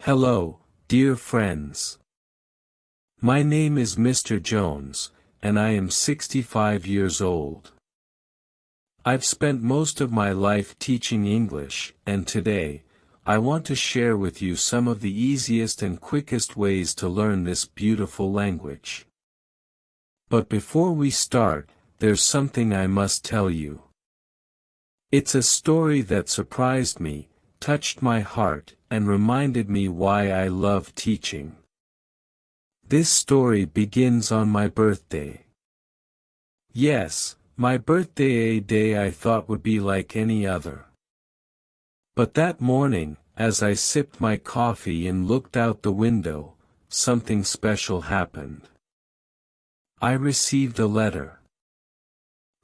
Hello, dear friends. My name is Mr. Jones, and I am 65 years old. I've spent most of my life teaching English, and today, I want to share with you some of the easiest and quickest ways to learn this beautiful language. But before we start, there's something I must tell you. It's a story that surprised me, touched my heart, and reminded me why I love teaching. This story begins on my birthday. Yes, my birthday, a day I thought would be like any other. But that morning, as I sipped my coffee and looked out the window, something special happened. I received a letter.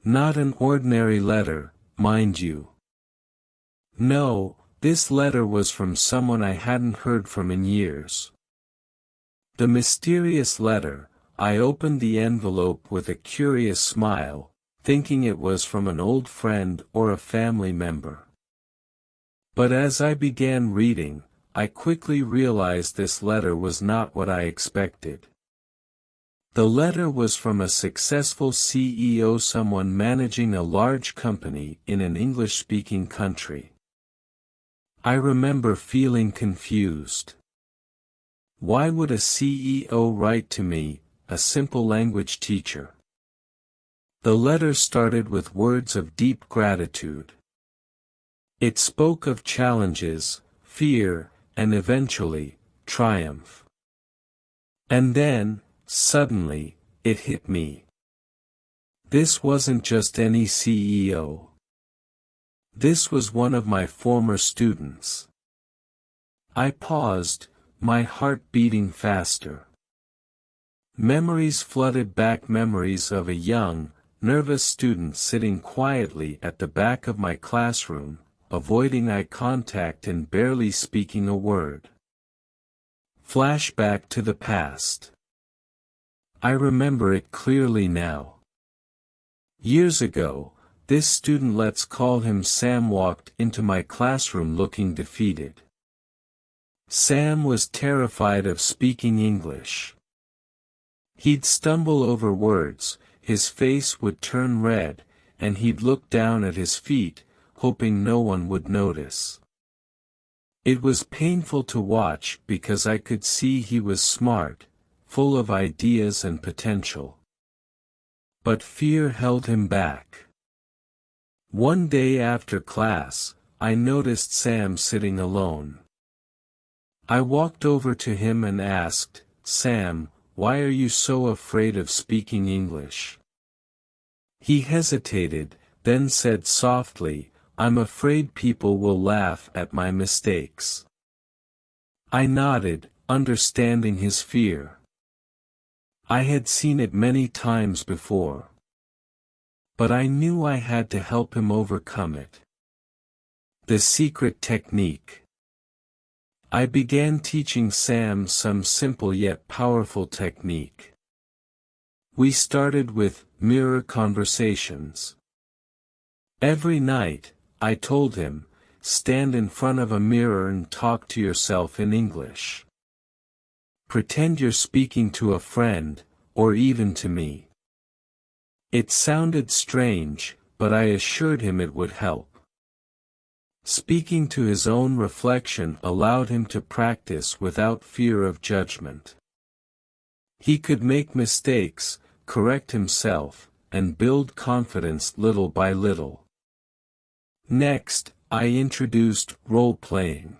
Not an ordinary letter, mind you. No, this letter was from someone I hadn't heard from in years. The mysterious letter. I opened the envelope with a curious smile, thinking it was from an old friend or a family member. But as I began reading, I quickly realized this letter was not what I expected. The letter was from a successful CEO, someone managing a large company in an English-speaking country. I remember feeling confused. Why would a CEO write to me, a simple language teacher? The letter started with words of deep gratitude. It spoke of challenges, fear, and eventually, triumph. And then, suddenly, it hit me. This wasn't just any CEO. This was one of my former students. I paused, my heart beating faster. Memories flooded back, memories of a young, nervous student sitting quietly at the back of my classroom, avoiding eye contact and barely speaking a word. Flashback to the past. I remember it clearly now. Years ago, this student, let's call him Sam, walked into my classroom looking defeated. Sam was terrified of speaking English. He'd stumble over words, his face would turn red, and he'd look down at his feet, hoping no one would notice. It was painful to watch because I could see he was smart, full of ideas and potential. But fear held him back. One day after class, I noticed Sam sitting alone. I walked over to him and asked, "Sam, why are you so afraid of speaking English?" He hesitated, then said softly, "I'm afraid people will laugh at my mistakes." I nodded, understanding his fear. I had seen it many times before. But I knew I had to help him overcome it. The secret technique. I began teaching Sam some simple yet powerful technique. We started with mirror conversations. Every night, I told him, stand in front of a mirror and talk to yourself in English. Pretend you're speaking to a friend, or even to me. It sounded strange, but I assured him it would help. Speaking to his own reflection allowed him to practice without fear of judgment. He could make mistakes, correct himself, and build confidence little by little. Next, I introduced role-playing.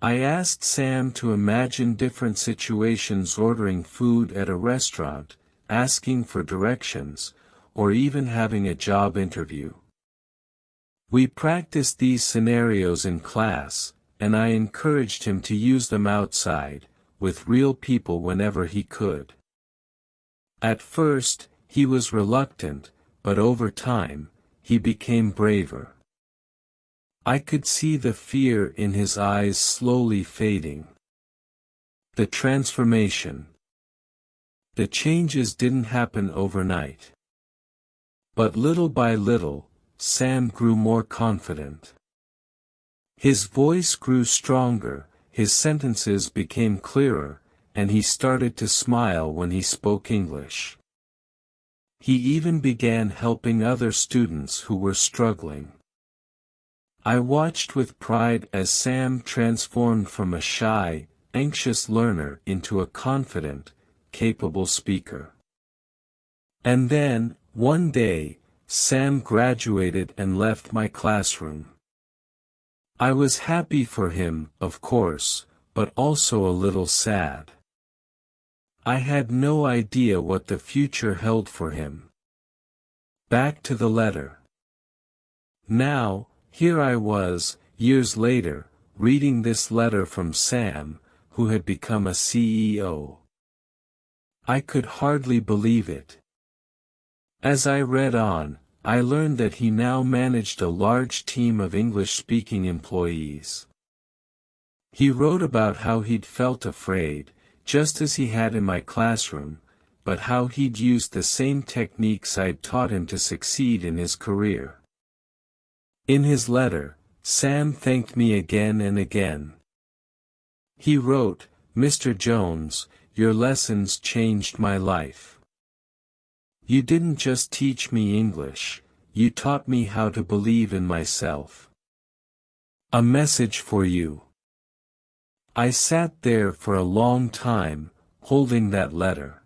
I asked Sam to imagine different situations: ordering food at a restaurant, asking for directions, or even having a job interview. We practiced these scenarios in class, and I encouraged him to use them outside, with real people whenever he could. At first, he was reluctant, but over time, he became braver. I could see the fear in his eyes slowly fading. The transformation. The changes didn't happen overnight. But little by little, Sam grew more confident. His voice grew stronger, his sentences became clearer, and he started to smile when he spoke English. He even began helping other students who were struggling. I watched with pride as Sam transformed from a shy, anxious learner into a confident, capable speaker. And then, one day, Sam graduated and left my classroom. I was happy for him, of course, but also a little sad. I had no idea what the future held for him. Back to the letter. Now, here I was, years later, reading this letter from Sam, who had become a CEO. I could hardly believe it. As I read on, I learned that he now managed a large team of English-speaking employees. He wrote about how he'd felt afraid, just as he had in my classroom, but how he'd used the same techniques I'd taught him to succeed in his career. In his letter, Sam thanked me again and again. He wrote, "Mr. Jones, your lessons changed my life. You didn't just teach me English, you taught me how to believe in myself. A message for you." I sat there for a long time, holding that letter.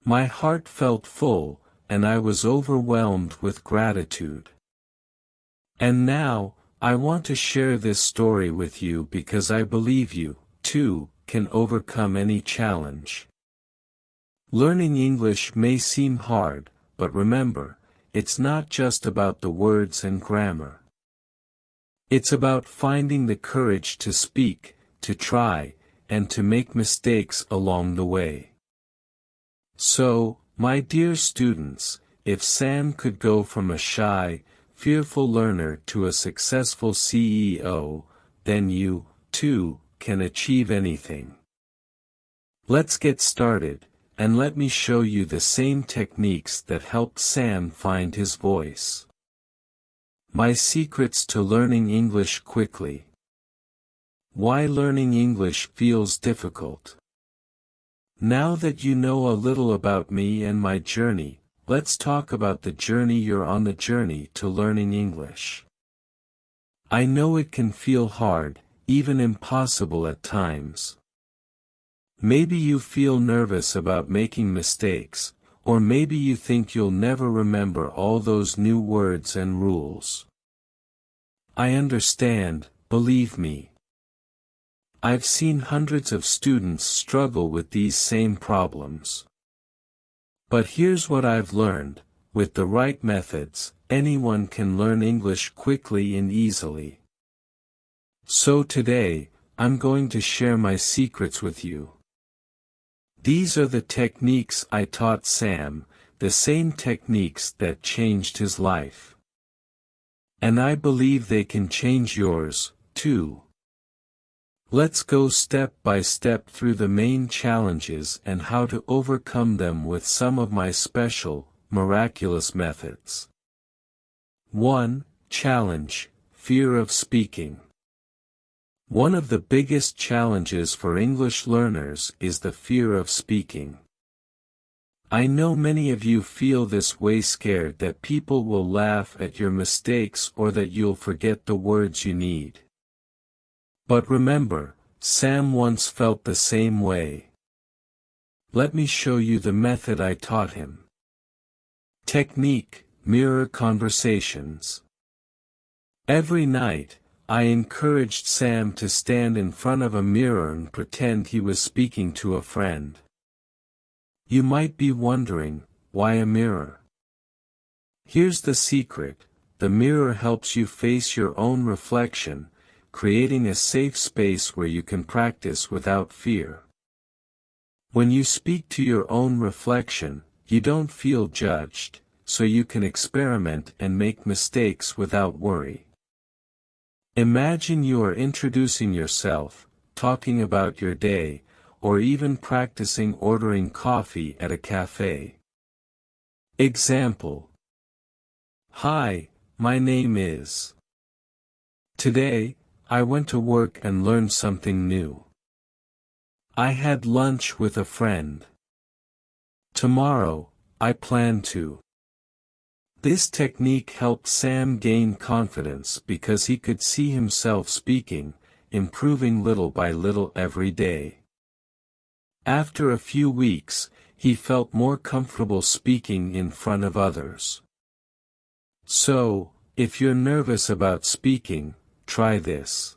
My heart felt full, and I was overwhelmed with gratitude. And now, I want to share this story with you because I believe you, too, can overcome any challenge. Learning English may seem hard, but remember, it's not just about the words and grammar. It's about finding the courage to speak, to try, and to make mistakes along the way. So, my dear students, if Sam could go from a shy, fearful learner to a successful CEO, then you, too, can achieve anything. Let's get started, and let me show you the same techniques that helped Sam find his voice. My secrets to learning English quickly. Why learning English feels difficult. Now that you know a little about me and my journey, let's talk about the journey you're on, the journey to learning English. I know it can feel hard, even impossible at times. Maybe you feel nervous about making mistakes, or maybe you think you'll never remember all those new words and rules. I understand, believe me. I've seen hundreds of students struggle with these same problems. But here's what I've learned: with the right methods, anyone can learn English quickly and easily. So today, I'm going to share my secrets with you. These are the techniques I taught Sam, the same techniques that changed his life. And I believe they can change yours, too. Let's go step by step through the main challenges and how to overcome them with some of my special, miraculous methods. 1. Challenge: fear of speaking. One of the biggest challenges for English learners is the fear of speaking. I know many of you feel this way, scared that people will laugh at your mistakes or that you'll forget the words you need. But remember, Sam once felt the same way. Let me show you the method I taught him. Technique: mirror conversations. Every night, I encouraged Sam to stand in front of a mirror and pretend he was speaking to a friend. You might be wondering, why a mirror? Here's the secret: the mirror helps you face your own reflection, creating a safe space where you can practice without fear. When you speak to your own reflection, you don't feel judged, so you can experiment and make mistakes without worry. Imagine you are introducing yourself, talking about your day, or even practicing ordering coffee at a cafe. Example: Hi, my name is. Today, I went to work and learned something new. I had lunch with a friend. Tomorrow, I plan to. This technique helped Sam gain confidence because he could see himself speaking, improving little by little every day. After a few weeks, he felt more comfortable speaking in front of others. So, if you're nervous about speaking, try this.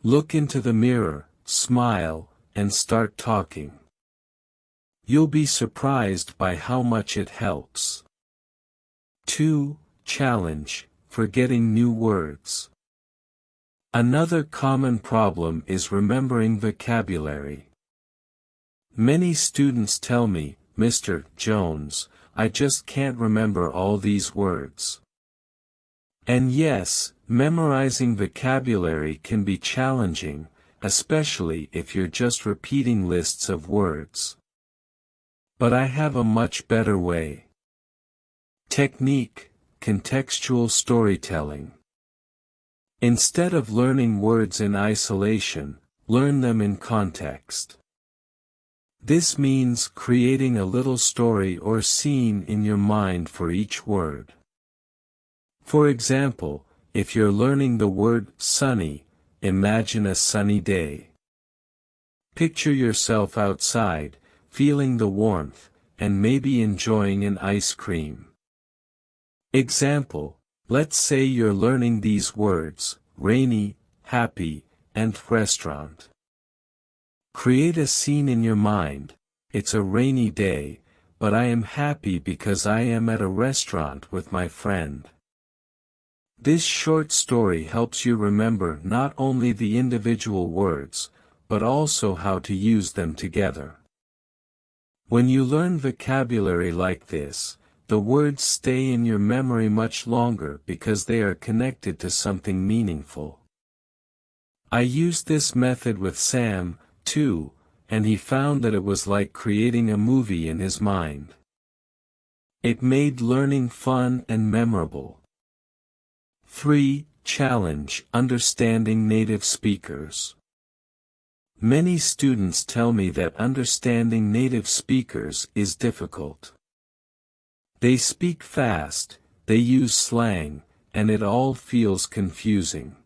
Look into the mirror, smile, and start talking. You'll be surprised by how much it helps. 2. Challenge, forgetting new words. Another common problem is remembering vocabulary. Many students tell me, Mr. Jones, I just can't remember all these words. And yes, memorizing vocabulary can be challenging, especially if you're just repeating lists of words. But I have a much better way. Technique, contextual storytelling. Instead of learning words in isolation, learn them in context. This means creating a little story or scene in your mind for each word. For example, if you're learning the word sunny, imagine a sunny day. Picture yourself outside, feeling the warmth, and maybe enjoying an ice cream. Example, let's say you're learning these words, rainy, happy, and restaurant. Create a scene in your mind. It's a rainy day, but I am happy because I am at a restaurant with my friend. This short story helps you remember not only the individual words, but also how to use them together. When you learn vocabulary like this, the words stay in your memory much longer because they are connected to something meaningful. I used this method with Sam, too, and he found that it was like creating a movie in his mind. It made learning fun and memorable. 3. Challenge, understanding native speakers. Many students tell me that understanding native speakers is difficult. They speak fast, they use slang, and it all feels confusing.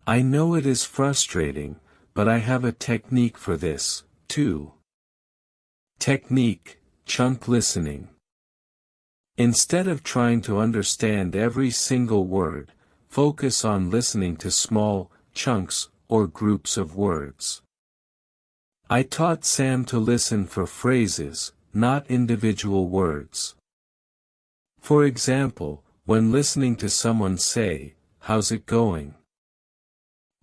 I know it is frustrating, but I have a technique for this, too. Technique, chunk listening. Instead of trying to understand every single word, focus on listening to small chunks or groups of words. I taught Sam to listen for phrases, not individual words. For example, when listening to someone say, "How's it going?"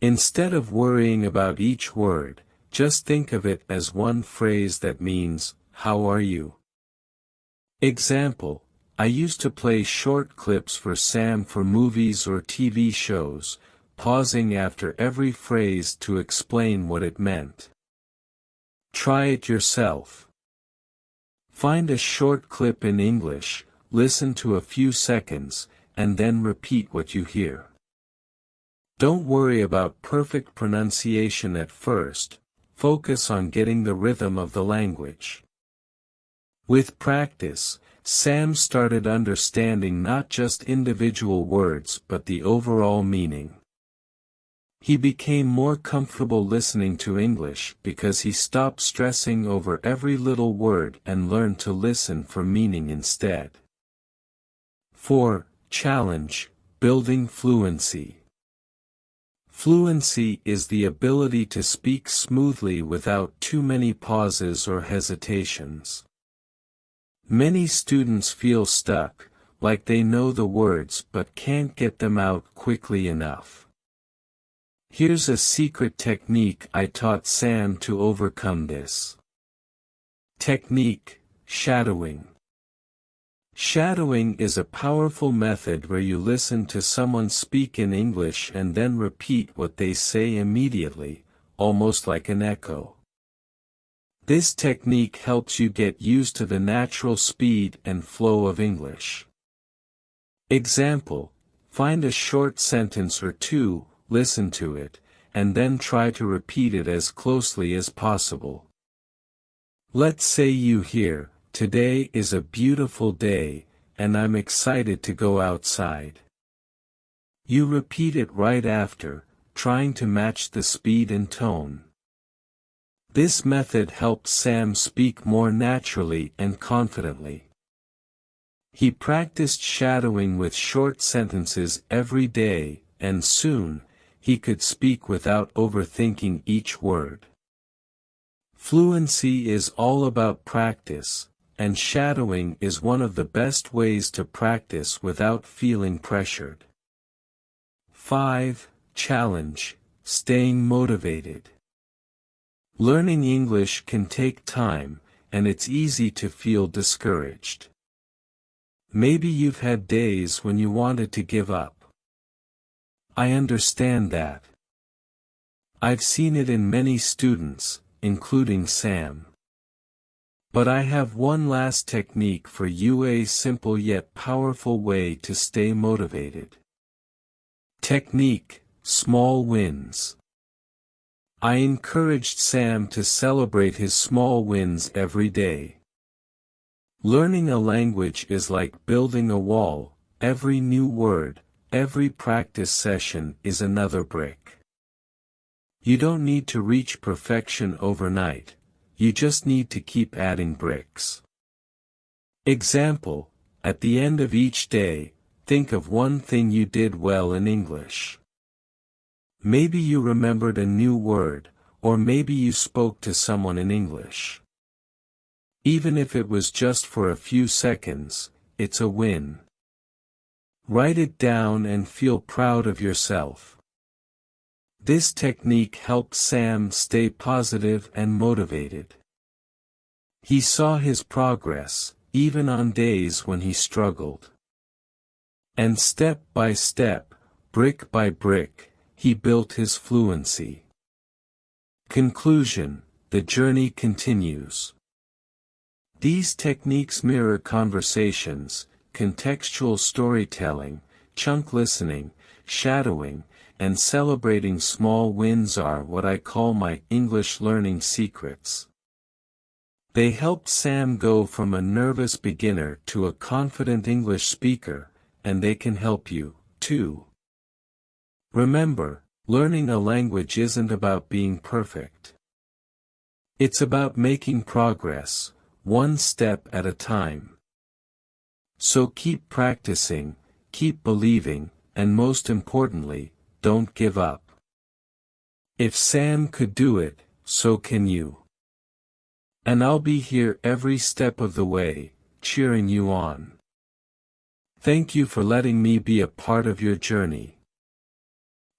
Instead of worrying about each word, just think of it as one phrase that means, "How are you?" Example, I used to play short clips for Sam for movies or TV shows, pausing after every phrase to explain what it meant. Try it yourself. Find a short clip in English, listen to a few seconds, and then repeat what you hear. Don't worry about perfect pronunciation at first, focus on getting the rhythm of the language. With practice, Sam started understanding not just individual words but the overall meaning. He became more comfortable listening to English because he stopped stressing over every little word and learned to listen for meaning instead. 4. Challenge, building fluency. Fluency is the ability to speak smoothly without too many pauses or hesitations. Many students feel stuck, like they know the words but can't get them out quickly enough. Here's a secret technique I taught Sam to overcome this. Technique, shadowing. Shadowing is a powerful method where you listen to someone speak in English and then repeat what they say immediately, almost like an echo. This technique helps you get used to the natural speed and flow of English. Example, find a short sentence or two, listen to it, and then try to repeat it as closely as possible. Let's say you hear, "Today is a beautiful day, and I'm excited to go outside." You repeat it right after, trying to match the speed and tone. This method helps Sam speak more naturally and confidently. He practiced shadowing with short sentences every day, and soon, he could speak without overthinking each word. Fluency is all about practice, and shadowing is one of the best ways to practice without feeling pressured. 5. Challenge: staying motivated. Learning English can take time, and it's easy to feel discouraged. Maybe you've had days when you wanted to give up. I understand that. I've seen it in many students, including Sam. But I have one last technique for you, a simple yet powerful way to stay motivated. Technique: small wins. I encouraged Sam to celebrate his small wins every day. Learning a language is like building a wall. Every new word, every practice session is another brick. You don't need to reach perfection overnight, you just need to keep adding bricks. Example: at the end of each day, think of one thing you did well in English. Maybe you remembered a new word, or maybe you spoke to someone in English. Even if it was just for a few seconds, it's a win. Write it down and feel proud of yourself. This technique helped Sam stay positive and motivated. He saw his progress, even on days when he struggled. And step by step, brick by brick, he built his fluency. Conclusion: the journey continues. These techniques mirror conversations, contextual storytelling, chunk listening, shadowing, and celebrating small wins are what I call my English learning secrets. They helped Sam go from a nervous beginner to a confident English speaker, and they can help you, too. Remember, learning a language isn't about being perfect. It's about making progress, one step at a time. So keep practicing, keep believing, and most importantly, don't give up. If Sam could do it, so can you. And I'll be here every step of the way, cheering you on. Thank you for letting me be a part of your journey.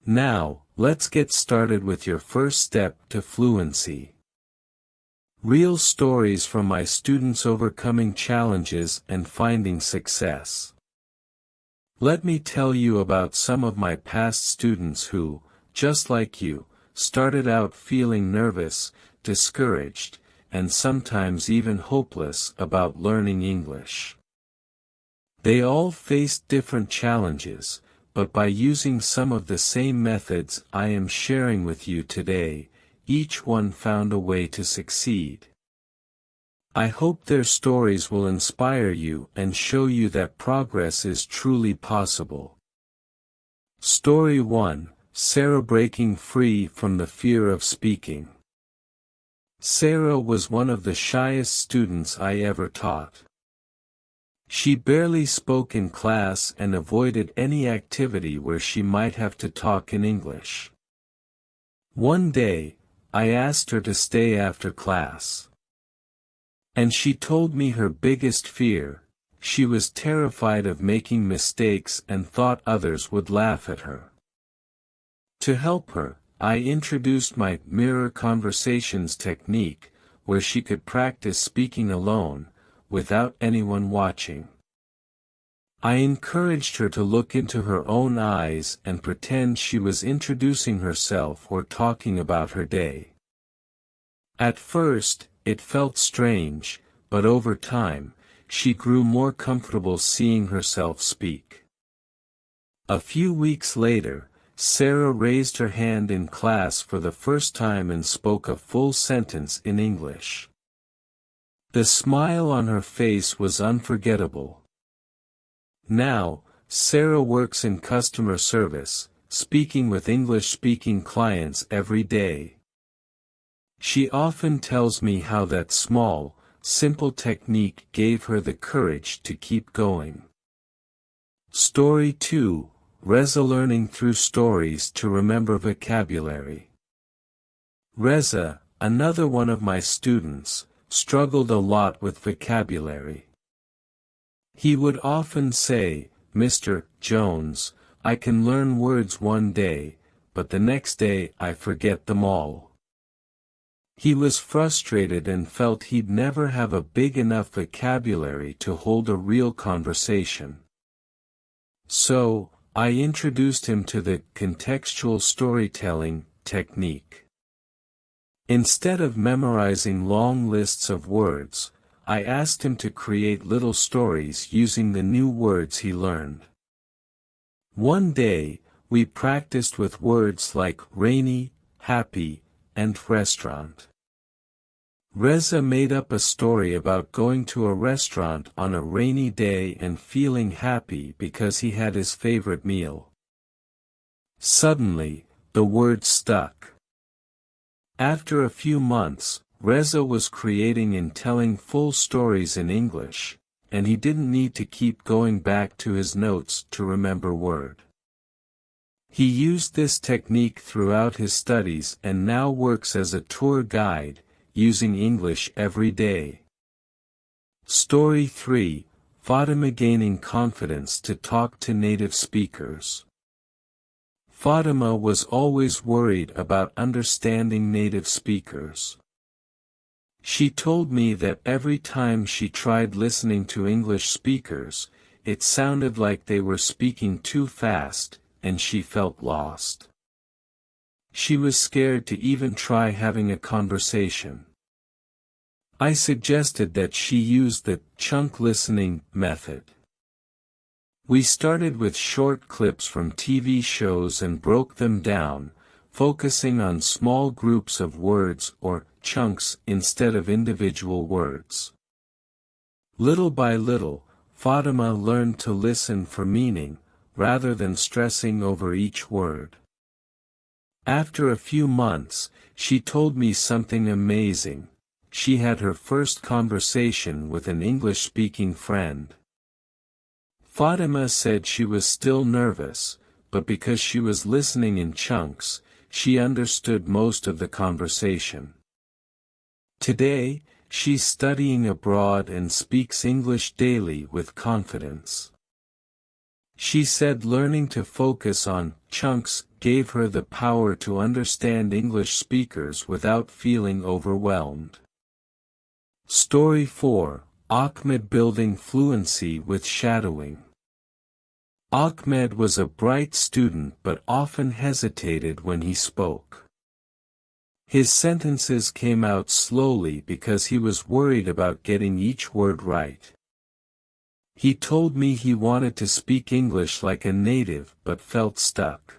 Now, let's get started with your first step to fluency. Real stories from my students overcoming challenges and finding success. Let me tell you about some of my past students who, just like you, started out feeling nervous, discouraged, and sometimes even hopeless about learning English. They all faced different challenges, but by using some of the same methods I am sharing with you today, each one found a way to succeed. I hope their stories will inspire you and show you that progress is truly possible. Story 1: Sarah breaking free from the fear of speaking. Sarah was one of the shyest students I ever taught. She barely spoke in class and avoided any activity where she might have to talk in English. One day, I asked her to stay after class. And she told me her biggest fear: she was terrified of making mistakes and thought others would laugh at her. To help her, I introduced my mirror conversations technique, where she could practice speaking alone, without anyone watching. I encouraged her to look into her own eyes and pretend she was introducing herself or talking about her day. At first, it felt strange, but over time, she grew more comfortable seeing herself speak. A few weeks later, Sarah raised her hand in class for the first time and spoke a full sentence in English. The smile on her face was unforgettable. Now, Sarah works in customer service, speaking with English-speaking clients every day. She often tells me how that small, simple technique gave her the courage to keep going. Story 2, Reza learning through stories to remember vocabulary. Reza, another one of my students, struggled a lot with vocabulary. He would often say, "Mr. Jones, I can learn words one day, but the next day I forget them all." He was frustrated and felt he'd never have a big enough vocabulary to hold a real conversation. So, I introduced him to the contextual storytelling technique. Instead of memorizing long lists of words, I asked him to create little stories using the new words he learned. One day, we practiced with words like rainy, happy, and restaurant. Reza made up a story about going to a restaurant on a rainy day and feeling happy because he had his favorite meal. Suddenly, the word stuck. After a few months, Reza was creating and telling full stories in English, and he didn't need to keep going back to his notes to remember word. He used this technique throughout his studies and now works as a tour guide, using English every day. Story 3, Fatima gaining confidence to talk to native speakers. Fatima was always worried about understanding native speakers. She told me that every time she tried listening to English speakers, it sounded like they were speaking too fast, and she felt lost. She was scared to even try having a conversation. I suggested that she use the chunk listening method. We started with short clips from TV shows and broke them down, focusing on small groups of words or chunks instead of individual words. Little by little, Fatima learned to listen for meaning, rather than stressing over each word. After a few months, she told me something amazing. She had her first conversation with an English-speaking friend. Fatima said she was still nervous, but because she was listening in chunks, she understood most of the conversation. Today, she's studying abroad and speaks English daily with confidence. She said learning to focus on chunks gave her the power to understand English speakers without feeling overwhelmed. Story 4, Ahmed building fluency with shadowing. Ahmed was a bright student but often hesitated when he spoke. His sentences came out slowly because he was worried about getting each word right. He told me he wanted to speak English like a native but felt stuck.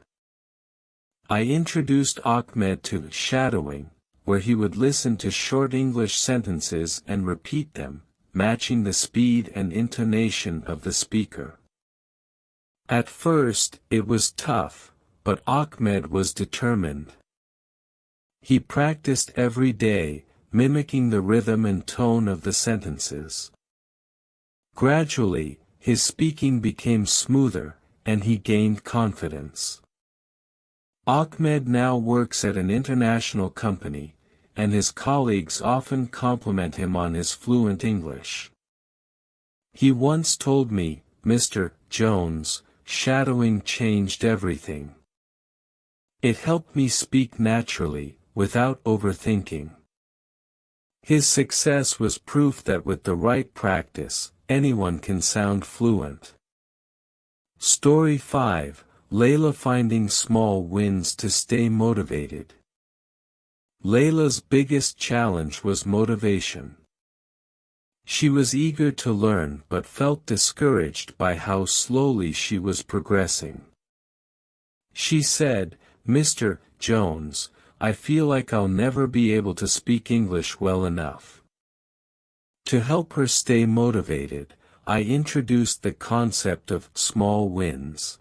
I introduced Ahmed to shadowing, where he would listen to short English sentences and repeat them, matching the speed and intonation of the speaker. At first, it was tough, but Ahmed was determined. He practiced every day, mimicking the rhythm and tone of the sentences. Gradually, his speaking became smoother, and he gained confidence. Ahmed now works at an international company, and his colleagues often compliment him on his fluent English. He once told me, "Mr. Jones, shadowing changed everything. It helped me speak naturally, without overthinking." His success was proof that with the right practice, anyone can sound fluent. Story 5, Layla finding small wins to stay motivated. Layla's biggest challenge was motivation. She was eager to learn but felt discouraged by how slowly she was progressing. She said, "Mr. Jones, I feel like I'll never be able to speak English well enough." To help her stay motivated, I introduced the concept of small wins.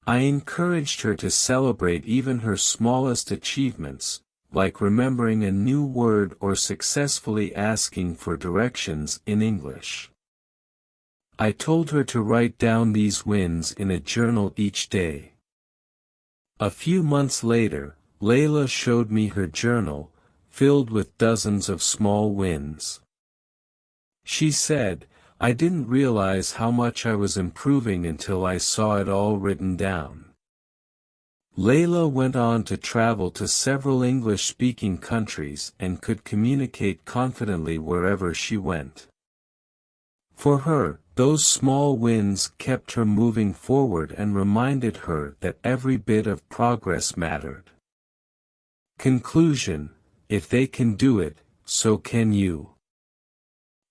I encouraged her to celebrate even her smallest achievements, like remembering a new word or successfully asking for directions in English. I told her to write down these wins in a journal each day. A few months later, Layla showed me her journal, filled with dozens of small wins. She said, "I didn't realize how much I was improving until I saw it all written down." Layla went on to travel to several English-speaking countries and could communicate confidently wherever she went. For her, those small wins kept her moving forward and reminded her that every bit of progress mattered. Conclusion: if they can do it, so can you.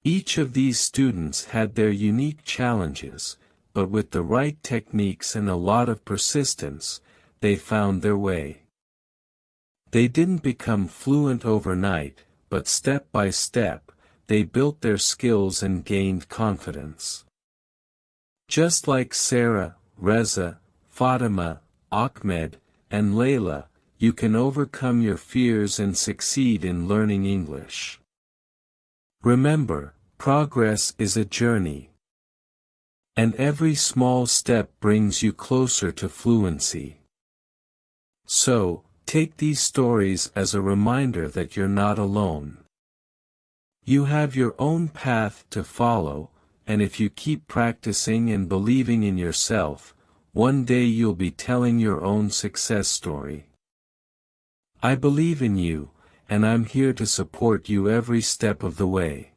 Each of these students had their unique challenges, but with the right techniques and a lot of persistence, they found their way. They didn't become fluent overnight, but step by step, they built their skills and gained confidence. Just like Sarah, Reza, Fatima, Ahmed, and Layla, you can overcome your fears and succeed in learning English. Remember, progress is a journey. And every small step brings you closer to fluency. So, take these stories as a reminder that you're not alone. You have your own path to follow, and if you keep practicing and believing in yourself, one day you'll be telling your own success story. I believe in you, and I'm here to support you every step of the way.